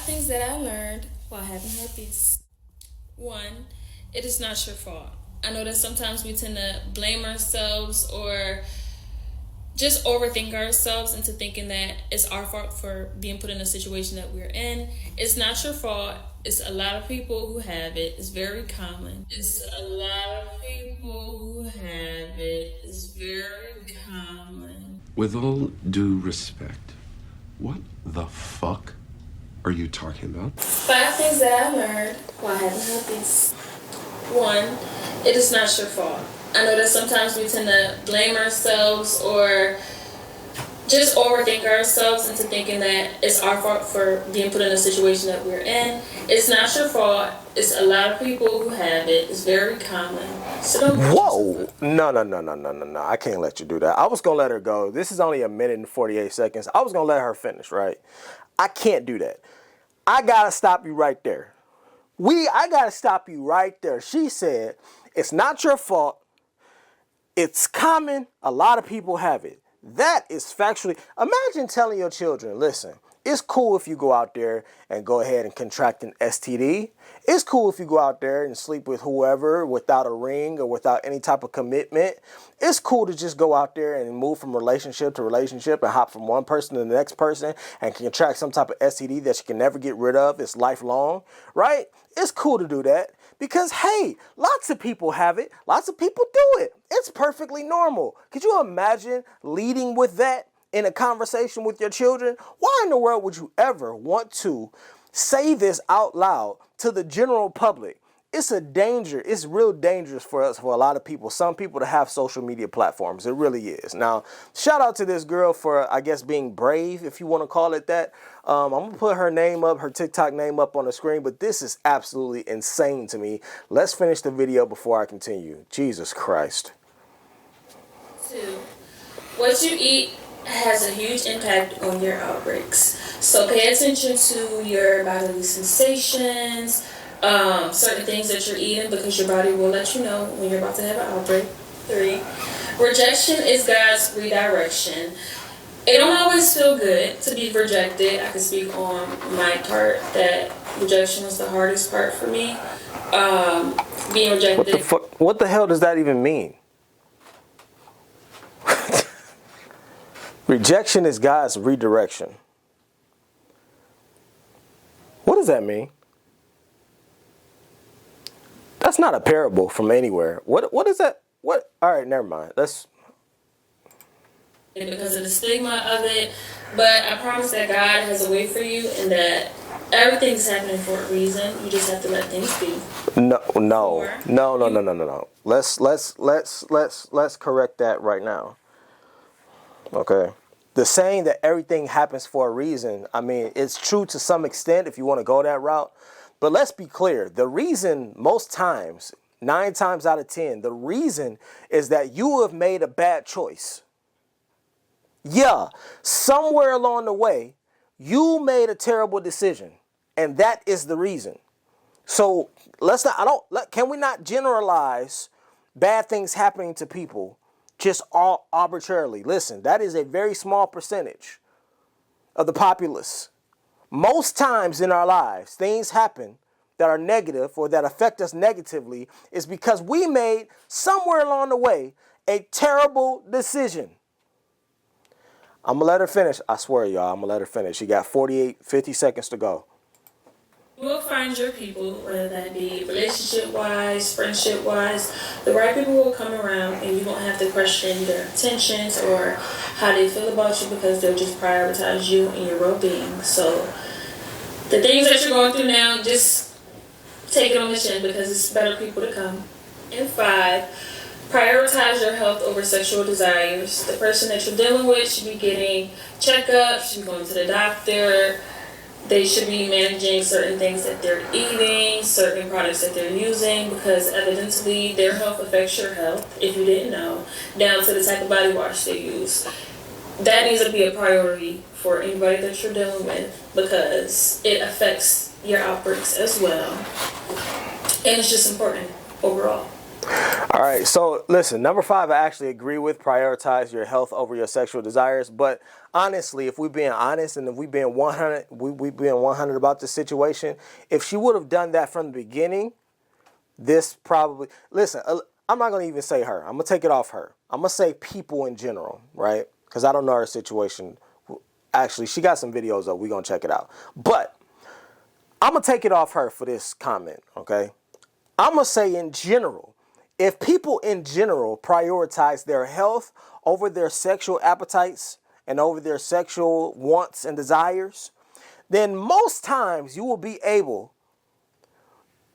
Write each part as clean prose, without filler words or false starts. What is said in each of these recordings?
Things that I learned while having herpes. One, it is not your fault. I know that sometimes we tend to blame ourselves or just overthink ourselves into thinking that it's our fault for being put in a situation that we're in. It's not your fault. It's a lot of people who have it. It's very common. It's a lot of people who have it. It's very common. With all due respect, what the fuck are you talking about? 5 things that I learned while having herpes. One, it is not your fault. I know that sometimes we tend to blame ourselves or just overthink ourselves into thinking that it's our fault for being put in a situation that we're in. It's not your fault. It's a lot of people who have it. It's very common. So don't. Whoa! No. I can't let you do that. I was going to let her go. This is only 1minute and 48 seconds. I was going to let her finish, right? I can't do that. I got to stop you right there. I got to stop you right there. She said, it's not your fault. It's common. A lot of people have it. That is factually. Imagine telling your children, listen, it's cool if you go out there and go ahead and contract an STD. It's cool if you go out there and sleep with whoever without a ring or without any type of commitment. It's cool to just go out there and move from relationship to relationship and hop from one person to the next person and contract some type of STD that you can never get rid of. It's lifelong, right? It's cool to do that because, hey, lots of people have it. Lots of people do it. It's perfectly normal. Could you imagine leading with that in a conversation with your children? Why in the world would you ever want to say this out loud to the general public? It's a danger. It's real dangerous for us, for a lot of people, some people to have social media platforms. It really is. Now, shout out to this girl for, I guess, being brave, if you want to call it that. I'm going to put her name up, her TikTok name up on the screen, but this is absolutely insane to me. Let's finish the video before I continue. Jesus Christ. 2, what you eat has a huge impact on your outbreaks. So pay attention to your bodily sensations, certain things that you're eating, because your body will let you know when you're about to have an outbreak. 3, rejection is God's redirection. It don't always feel good to be rejected. I can speak on my part that rejection was the hardest part for me. Being rejected. What the hell does that even mean? Rejection is God's redirection. What does that mean? That's not a parable from anywhere. What is that? What? All right, never mind. Let's. Because of the stigma of it, but I promise that God has a way for you and that everything's happening for a reason. You just have to let things be. No. Let's correct that right now. Okay. The saying that everything happens for a reason, I mean, it's true to some extent if you want to go that route. But let's be clear. The reason most times, 9 times out of 10, the reason is that you have made a bad choice. Yeah, somewhere along the way, you made a terrible decision. And that is the reason. So can we not generalize bad things happening to people just all arbitrarily? Listen, that is a very small percentage of the populace. Most times in our lives, things happen that are negative or that affect us negatively is because we made somewhere along the way a terrible decision. I'm going to let her finish. I swear, y'all, I'm going to let her finish. She got 50 seconds to go. You will find your people, whether that be relationship-wise, friendship-wise. The right people will come around and you won't have to question their intentions or how they feel about you because they'll just prioritize you and your well-being. So the things that you're going through now, just take it on the chin because it's better people to come. And 5, prioritize your health over sexual desires. The person that you're dealing with should be getting checkups, should be going to the doctor. They should be managing certain things that they're eating, certain products that they're using, because evidently their health affects your health, if you didn't know, down to the type of body wash they use. That needs to be a priority for anybody that you're dealing with because it affects your outbreaks as well. And it's just important overall. All right, so listen, number 5, I actually agree with prioritize your health over your sexual desires. But honestly, if we're being honest and if we're being 100, we being 100 about this situation, if she would have done that from the beginning, this probably, listen, I'm not going to even say her. I'm going to take it off her. I'm going to say people in general, right? Because I don't know her situation. Actually, she got some videos up. We're going to check it out. But I'm going to take it off her for this comment, okay? I'm going to say in general, if people in general prioritize their health over their sexual appetites and over their sexual wants and desires, then most times you will be able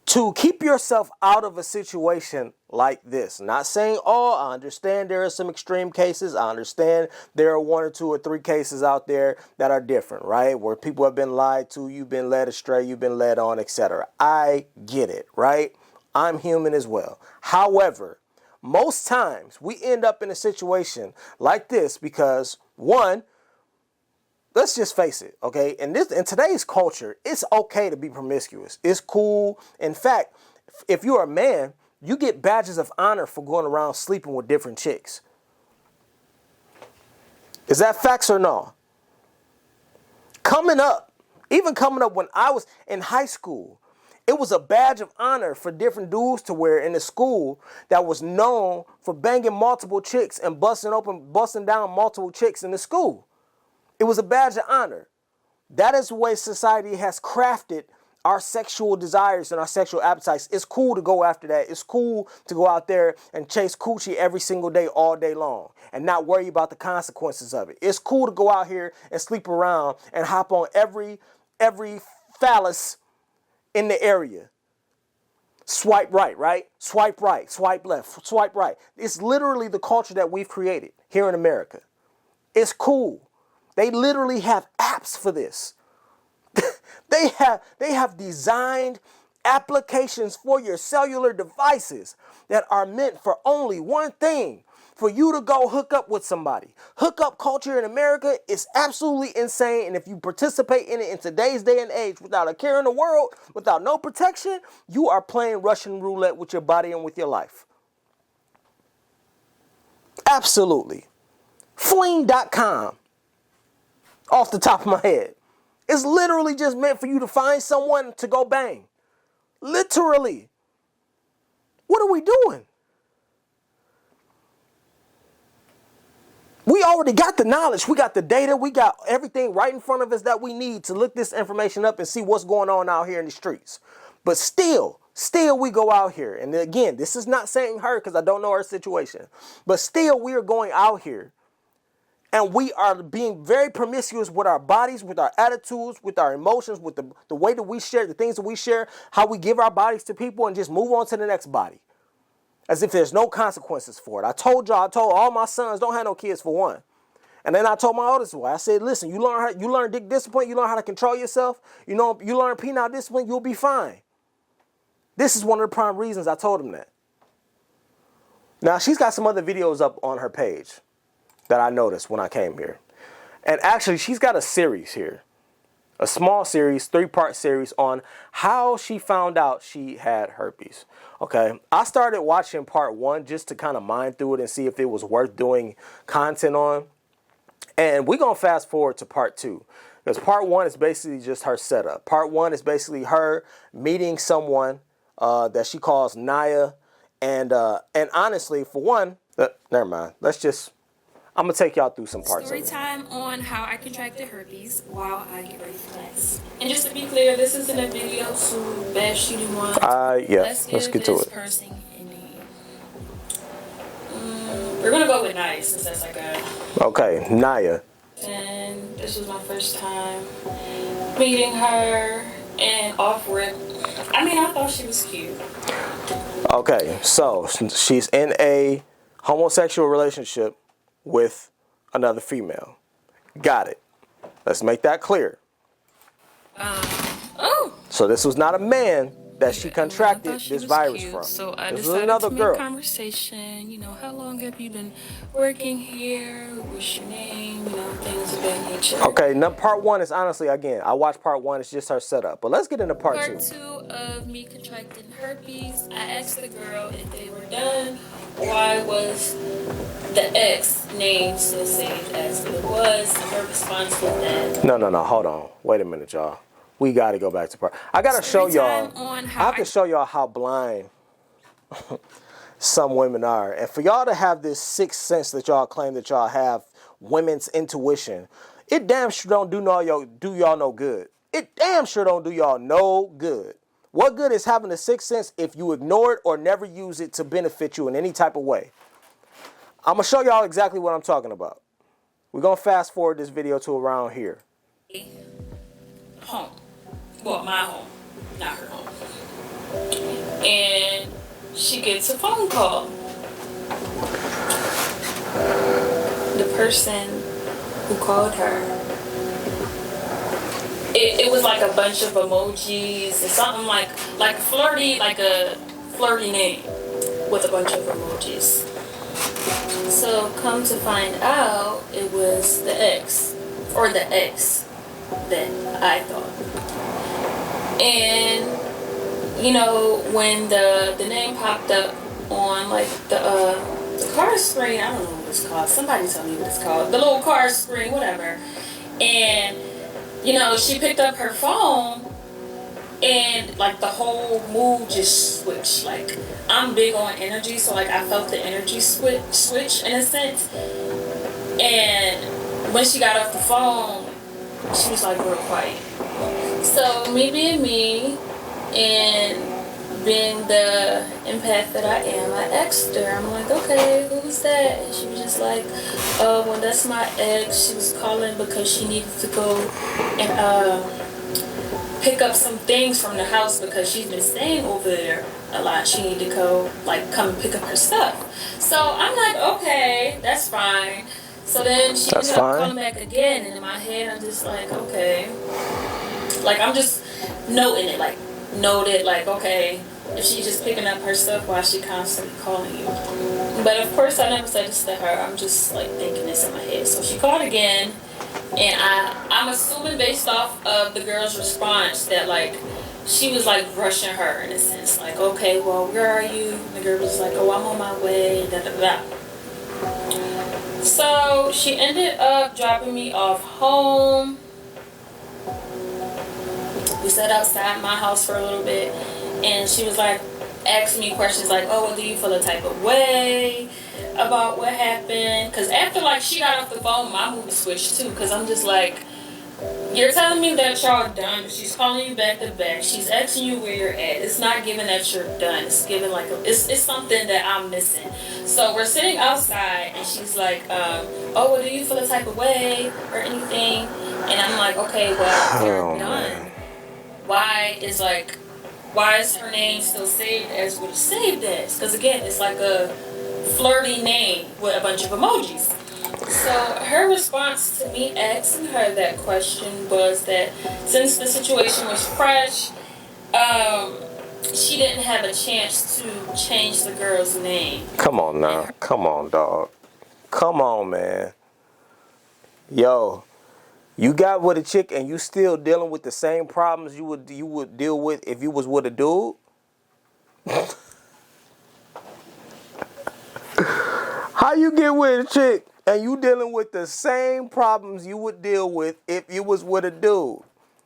to keep yourself out of a situation like this. Not saying, oh, I understand there are some extreme cases. I understand there are 1 or 2 or 3 cases out there that are different, right? Where people have been lied to, you've been led astray, you've been led on, etc. I get it, right? I'm human as well. However, most times we end up in a situation like this because, one, let's just face it, okay? In today's culture, it's okay to be promiscuous. It's cool. In fact, if you're a man, you get badges of honor for going around sleeping with different chicks. Is that facts or no? Even coming up when I was in high school, it was a badge of honor for different dudes to wear in the school that was known for banging multiple chicks and busting down multiple chicks in the school. It was a badge of honor. That is the way society has crafted our sexual desires and our sexual appetites. It's cool to go after that. It's cool to go out there and chase coochie every single day, all day long, and not worry about the consequences of it. It's cool to go out here and sleep around and hop on every phallus in the area. Swipe right? Swipe right, swipe left, swipe right. It's literally the culture that we've created here in America. It's cool. They literally have apps for this. They have designed applications for your cellular devices that are meant for only one thing: for you to go hook up with somebody. Hookup culture in America is absolutely insane, and if you participate in it in today's day and age without a care in the world, without no protection, you are playing Russian roulette with your body and with your life. Absolutely. Fling.com. Off the top of my head. It's literally just meant for you to find someone to go bang. Literally. What are we doing? We already got the knowledge. We got the data. We got everything right in front of us that we need to look this information up and see what's going on out here in the streets. But still we go out here. And again, this is not saying her because I don't know her situation. But still we are going out here. And we are being very promiscuous with our bodies, with our attitudes, with our emotions, with the way that we share, the things that we share, how we give our bodies to people and just move on to the next body. As if there's no consequences for it. I told all my sons, don't have no kids for one. And then I told my oldest one, I said, listen, you learn dick discipline, you learn how to control yourself, you learn penile discipline, you'll be fine. This is one of the prime reasons I told him that. Now, she's got some other videos up on her page that I noticed when I came here. And actually, she's got a series here. A small series, 3-part series on how she found out she had herpes. Okay, I started watching part 1 just to kind of mind through it and see if it was worth doing content on. And we're going to fast forward to part 2. Because part 1 is basically just her setup. Part 1 is basically her meeting someone that she calls Naya. And honestly, for one, never mind. I'm going to take y'all through some parts Story of it. time on how I contracted herpes while I get ready for class. And just to be clear, this isn't a video to bash anyone. Yeah, let's get to it. Person in we're going to go with Naya since that's like a... Okay, Naya. And this was my first time meeting her and off rip. I mean, I thought she was cute. Okay, so she's in a homosexual relationship with another female. Got it. Let's make that clear. Oh. So this was not a man that she contracted this virus from. So I This was decided another to make girl. conversation. You know, how long have you been working here? What's your name? You know, things of that nature. Okay, now part one is honestly, again, I watched part one. It's just her setup. But let's get into part two. Part two of me contracting herpes. I asked the girl if they were done. Why was the ex name still saved as it was? Her response was that. No, hold on. Wait a minute, y'all. We got to go back to part. I got to show y'all. I have to show y'all how blind some women are. And for y'all to have this sixth sense that y'all claim that y'all have, women's intuition, it damn sure don't do y'all no good. It damn sure don't do y'all no good. What good is having a sixth sense if you ignore it or never use it to benefit you in any type of way? I'm going to show y'all exactly what I'm talking about. We're going to fast forward this video to around here. Home. Well, my home, not her home. And she gets a phone call. The person who called her, it was like a bunch of emojis and something like flirty, like a flirty name with a bunch of emojis. So come to find out, it was the ex, or the ex that I thought. And you know, when the name popped up on like the car screen, I don't know what it's called. Somebody tell me what it's called. The little car screen, whatever. And you know, she picked up her phone, and like the whole mood just switched. Like, I'm big on energy, so like I felt the energy switch in a sense. And when she got off the phone, she was like real quiet. So me being me and being the empath that I am, I asked her, I'm like, okay, who was that? And she was just like, oh, well, that's my ex. She was calling because she needed to go and pick up some things from the house because she's been staying over there a lot. She needed to go, like, come and pick up her stuff. So I'm like, okay, that's fine. So then she ended up calling back again, and in my head, I'm just like, okay. Like, I'm just noting it, like, noted, like, okay, if she's just picking up her stuff, why is she constantly calling you? But of course, I never said this to her. I'm just, like, thinking this in my head. So she called again, and I'm assuming based off of the girl's response that, like, she was, like, rushing her in a sense. Like, okay, well, where are you? And the girl was like, oh, I'm on my way, da-da-da. So she ended up dropping me off home. We sat outside my house for a little bit, and she was like asking me questions like, oh, well, do you feel a type of way about what happened? Because after like she got off the phone, my mood switched too, because I'm just like, you're telling me that y'all done, but she's calling you back to back. She's asking you where you're at. It's not giving that you're done. It's giving like it's something that I'm missing. So we're sitting outside, and she's like, oh, well, do you feel a type of way or anything? And I'm like, okay, well, if you're done, why is her name still saved as what it's saved as? Because again, it's like a flirty name with a bunch of emojis. So her response to me asking her that question was that since the situation was fresh, she didn't have a chance to change the girl's name. Come on now. Come on, dog. Come on, man. Yo, you got with a chick and you still dealing with the same problems you would deal with if you was with a dude? How you get with a chick and you dealing with the same problems you would deal with if you was with a dude?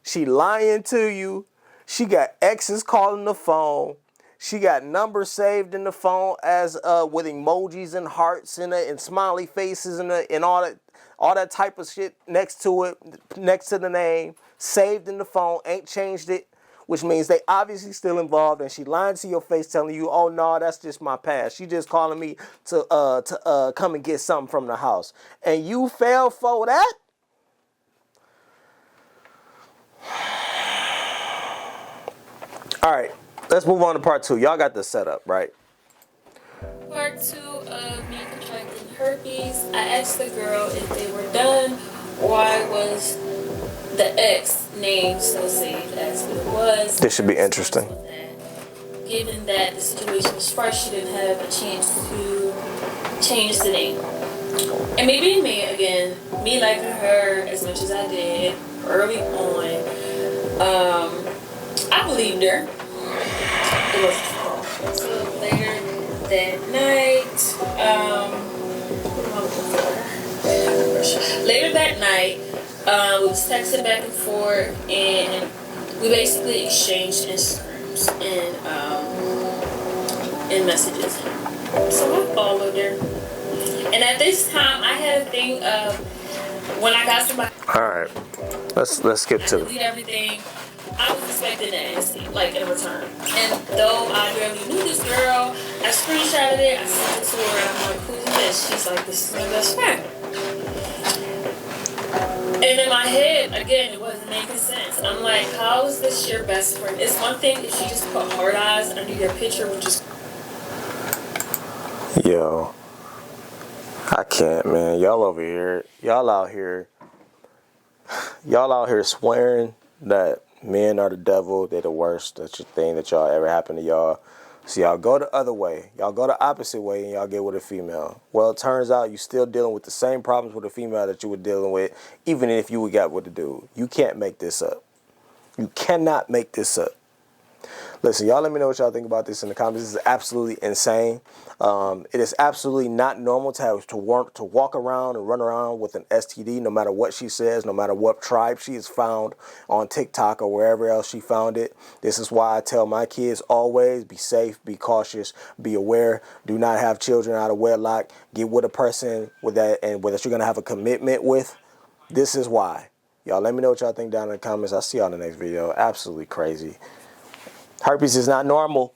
She lying to you. She got exes calling the phone. She got numbers saved in the phone as with emojis and hearts and smiley faces and all that type of shit next to it, next to the name, saved in the phone, ain't changed it, which means they obviously still involved, and she lying to your face telling you, oh, no, that's just my past. She just calling me to come and get something from the house. And you fell for that? All right, let's move on to part two. Y'all got this set up, right? Part two of me contracting herpes. I asked the girl if they were done. Why was the ex name still saved as it was? This should be interesting. given that the situation was fresh, she didn't have a chance to change the name. And me being me again, me liking her as much as I did early on, I believed her. It was so later that night. Later that night, we was texting back and forth, and we basically exchanged Instagrams and messages. So I followed her. And at this time, I had a thing of when I got somebody. All right, let's get to delete everything. I was expecting nasty, like in return. And though I barely knew this girl, I screenshotted it. I sent it to her. I'm like, "Who's this?" She's like, "This is my best friend." And in my head, again, it wasn't making sense. I'm like, "How is this your best friend?" It's one thing if she just put hard eyes under your picture, which is. Yo, I can't, man. Y'all out here swearing that men are the devil, they're the worst, that's the thing that y'all ever happened to y'all. So y'all go the other way. Y'all go the opposite way and y'all get with a female. Well, it turns out you still dealing with the same problems with a female that you were dealing with, even if you got with a dude. You can't make this up. You cannot make this up. Listen, y'all let me know what y'all think about this in the comments. This is absolutely insane. It is absolutely not normal to walk around and run around with an STD, no matter what she says, no matter what tribe she has found on TikTok or wherever else she found it. This is why I tell my kids always be safe, be cautious, be aware. Do not have children out of wedlock. Get with a person with that and that you're going to have a commitment with. This is why. Y'all let me know what y'all think down in the comments. I'll see y'all in the next video. Absolutely crazy. Herpes is not normal.